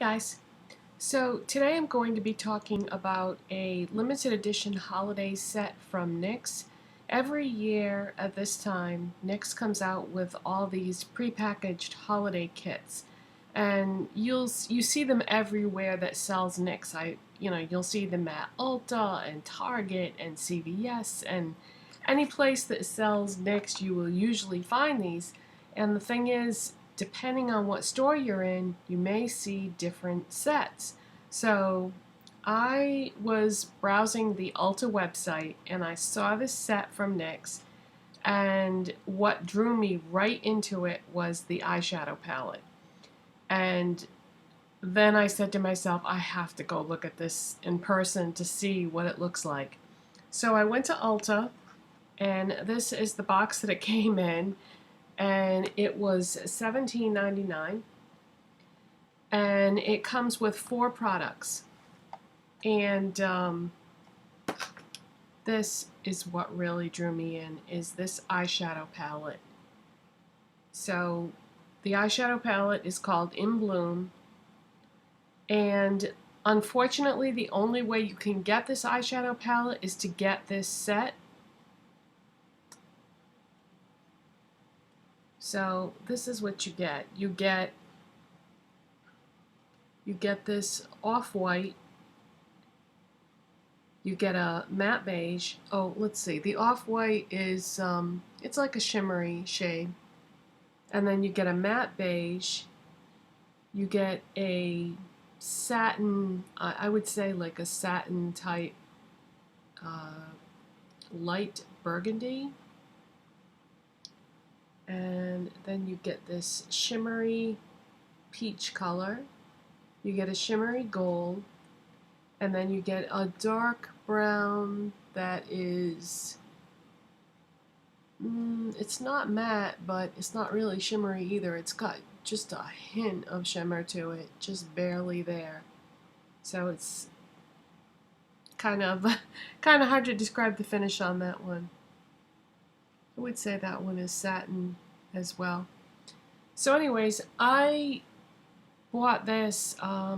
Guys, so today I'm going to be talking about a limited edition holiday set from NYX. Every year at this time, NYX comes out with all these prepackaged holiday kits, and you see them everywhere that sells NYX. You'll see them at Ulta and Target and CVS and any place that sells NYX. You will usually find these, and the thing is, depending on what store you're in, you may see different sets. So I was browsing the Ulta website and I saw this set from NYX, and what drew me right into it was the eyeshadow palette. And then I said to myself, I have to go look at this in person to see what it looks like. So I went to Ulta, and this is the box that it came in, and it was $17.99, and it comes with 4 products. And this is what really drew me in, is this eyeshadow palette. So the eyeshadow palette is called In Bloom, and unfortunately the only way you can get this eyeshadow palette is to get this set. So this is what you get. You get this off-white, you get a matte beige. Oh, let's see. The off-white is, it's like a shimmery shade. And then you get a matte beige. You get a satin, I would say like a satin type light burgundy. And then you get this shimmery peach color. You get a shimmery gold. And then you get a dark brown that is, it's not matte, but it's not really shimmery either. It's got just a hint of shimmer to it, just barely there. So it's kind of hard to describe the finish on that one. I would say that one is satin as well. So anyways, I bought this, I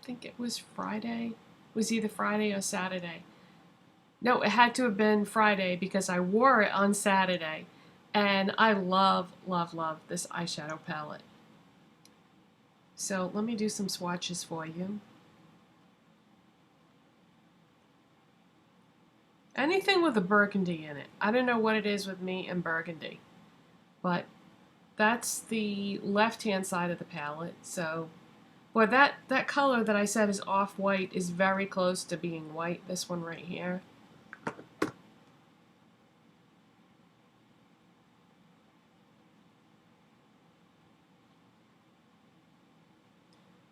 think it was Friday. It was either Friday or Saturday. No, it had to have been Friday because I wore it on Saturday. And I love, love, love this eyeshadow palette. So let me do some swatches for you. Anything with a burgundy in it. I don't know what it is with me and burgundy. But that's the left-hand side of the palette. So, boy, that color that I said is off-white is very close to being white. This one right here.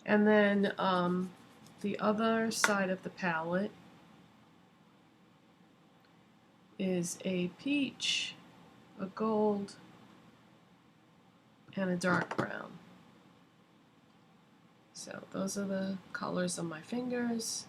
And then the other side of the palette is a peach, a gold, and a dark brown. So those are the colors on my fingers.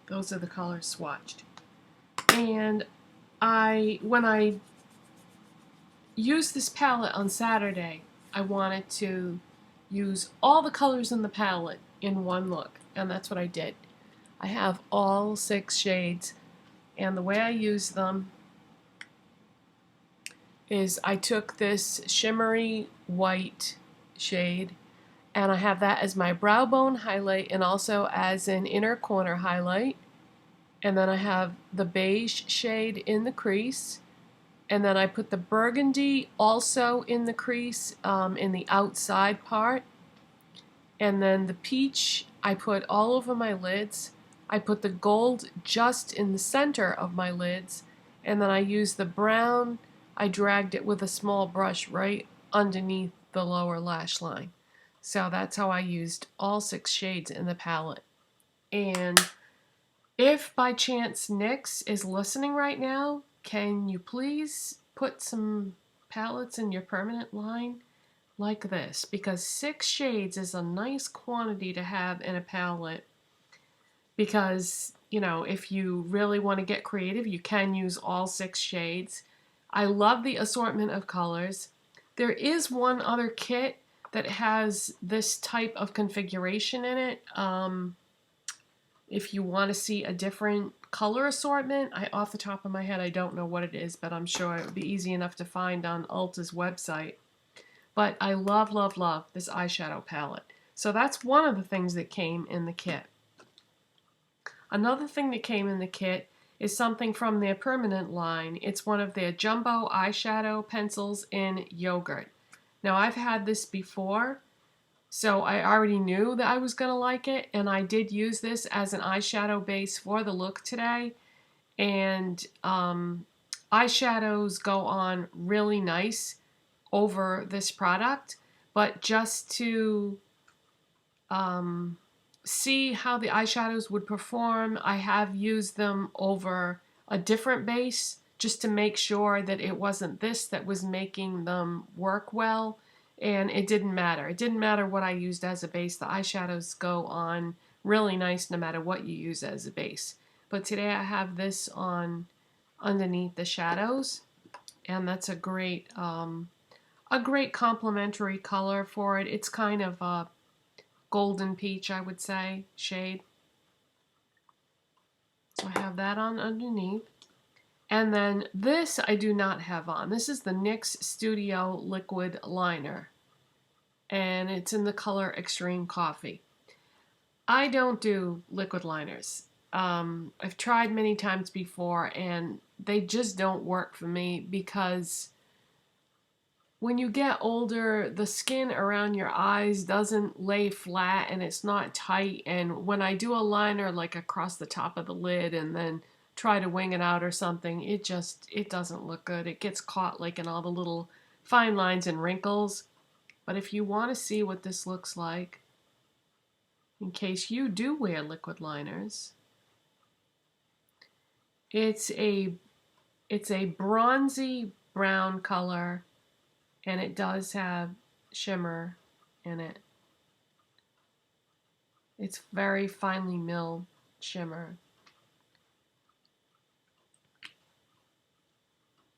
Those are the colors swatched. And when I used this palette on Saturday, I wanted to use all the colors in the palette in one look, and that's what I did. I have all 6 shades, and the way I use them is I took this shimmery white shade, and I have that as my brow bone highlight and also as an inner corner highlight. And then I have the beige shade in the crease. And then I put the burgundy also in the crease, in the outside part. And then the peach I put all over my lids. I put the gold just in the center of my lids. And then I used the brown, I dragged it with a small brush right underneath the lower lash line. So that's how I used all 6 shades in the palette. And if by chance NYX is listening right now, can you please put some palettes in your permanent line, like this, because 6 shades is a nice quantity to have in a palette, because, you know, if you really want to get creative, you can use all 6 shades. I love the assortment of colors. There is one other kit that has this type of configuration in it. If you want to see a different color assortment, off the top of my head, I don't know what it is, but I'm sure it would be easy enough to find on Ulta's website. But I love, love, love this eyeshadow palette. So that's one of the things that came in the kit. Another thing that came in the kit is something from their permanent line. It's one of their jumbo eyeshadow pencils in yogurt. Now, I've had this before, so I already knew that I was going to like it, and I did use this as an eyeshadow base for the look today. And eyeshadows go on really nice over this product, but just to see how the eyeshadows would perform, I have used them over a different base just to make sure that it wasn't this that was making them work well, and it didn't matter. It didn't matter what I used as a base. The eyeshadows go on really nice no matter what you use as a base. But today I have this on underneath the shadows, and that's a great complementary color for it. It's kind of a golden peach, I would say, shade. So I have that on underneath. And then this I do not have on. This is the NYX Studio Liquid Liner, and it's in the color Extreme Coffee. I don't do liquid liners. I've tried many times before, and they just don't work for me, because when you get older, the skin around your eyes doesn't lay flat and it's not tight. And when I do a liner like across the top of the lid and then try to wing it out or something, it doesn't look good. It gets caught like in all the little fine lines and wrinkles. But if you want to see what this looks like, in case you do wear liquid liners, it's a bronzy brown color, and it does have shimmer in it. It's very finely milled shimmer.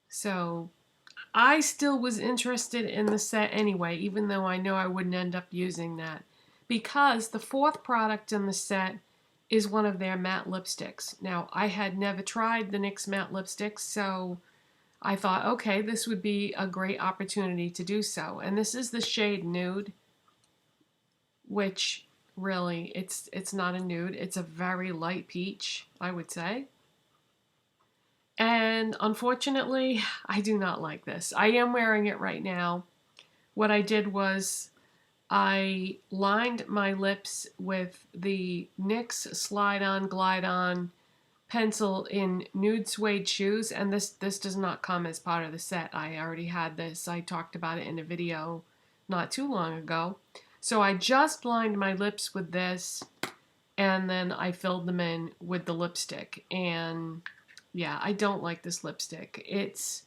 So I still was interested in the set anyway, even though I know I wouldn't end up using that, because the 4th product in the set is one of their matte lipsticks. Now, I had never tried the NYX matte lipsticks, so I thought, okay, this would be a great opportunity to do so. And this is the shade Nude, which really, it's not a nude. It's a very light peach, I would say. And unfortunately, I do not like this. I am wearing it right now. What I did was I lined my lips with the NYX Slide On Glide On pencil in Nude Suede Shoes, and this does not come as part of the set. I already had this. I talked about it in a video not too long ago. So I just lined my lips with this, and then I filled them in with the lipstick. And yeah, I don't like this lipstick. It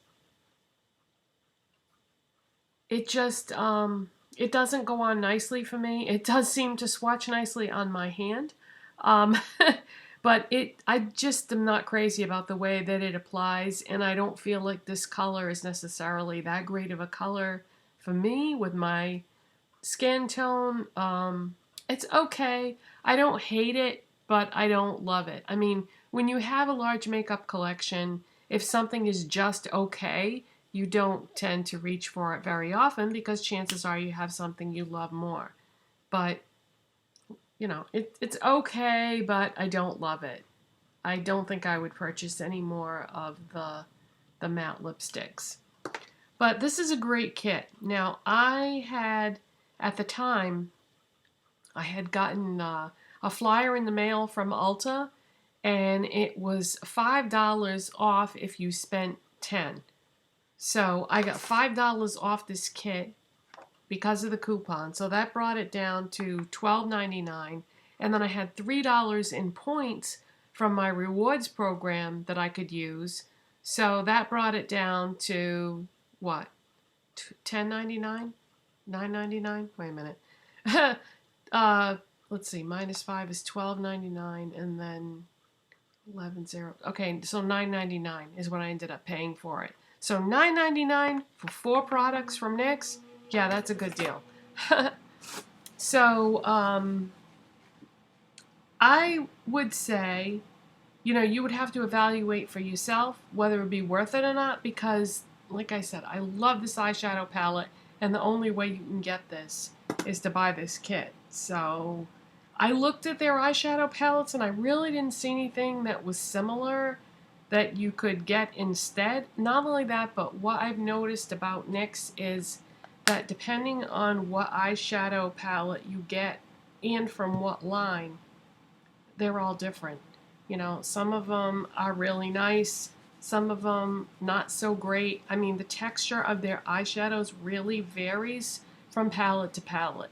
doesn't go on nicely for me. It does seem to swatch nicely on my hand. But I just am not crazy about the way that it applies, and I don't feel like this color is necessarily that great of a color for me with my skin tone. It's okay. I don't hate it, but I don't love it. I mean, when you have a large makeup collection, if something is just okay, you don't tend to reach for it very often, because chances are you have something you love more. But you know, it's okay, but I don't love it. I don't think I would purchase any more of the matte lipsticks. But this is a great kit. Now, at the time, I had gotten a flyer in the mail from Ulta, and it was $5 off if you spent $10. So I got $5 off this kit because of the coupon. So that brought it down to $12.99. And then I had $3 in points from my rewards program that I could use. So that brought it down to, what, $10.99, $9.99. Wait a minute. Let's see. -5 is $12.99, and then 11.0. Okay, so $9.99 is what I ended up paying for it. So $9.99 for 4 products from NYX. Yeah, that's a good deal. So I would say, you know, you would have to evaluate for yourself whether it would be worth it or not, because, like I said, I love this eyeshadow palette, and the only way you can get this is to buy this kit. So I looked at their eyeshadow palettes, and I really didn't see anything that was similar that you could get instead. Not only that, but what I've noticed about NYX is that depending on what eyeshadow palette you get and from what line, they're all different. You know, some of them are really nice, some of them not so great. I mean, the texture of their eyeshadows really varies from palette to palette.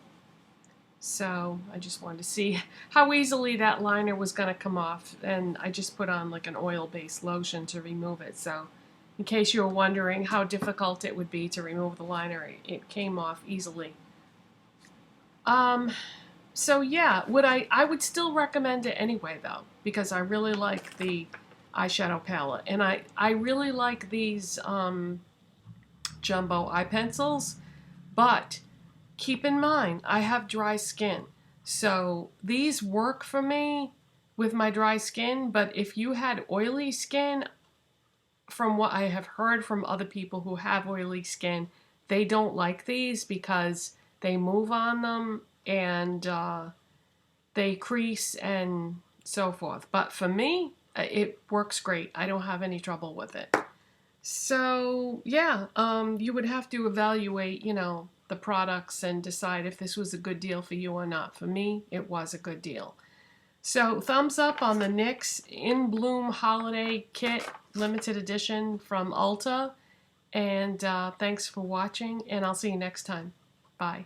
So I just wanted to see how easily that liner was going to come off, and I just put on like an oil-based lotion to remove it. So in case you were wondering how difficult it would be to remove the liner, it came off easily. So yeah, I would still recommend it anyway though, because I really like the eyeshadow palette, and I really like these jumbo eye pencils, but keep in mind I have dry skin, so these work for me with my dry skin. But if you had oily skin, from what I have heard from other people who have oily skin, they don't like these because they move on them and they crease and so forth. But for me, it works great. I don't have any trouble with it. So yeah, you would have to evaluate, you know, the products and decide if this was a good deal for you or not. For me, it was a good deal. So thumbs up on the NYX In Bloom Holiday Kit Limited Edition from Ulta. And thanks for watching, and I'll see you next time. Bye.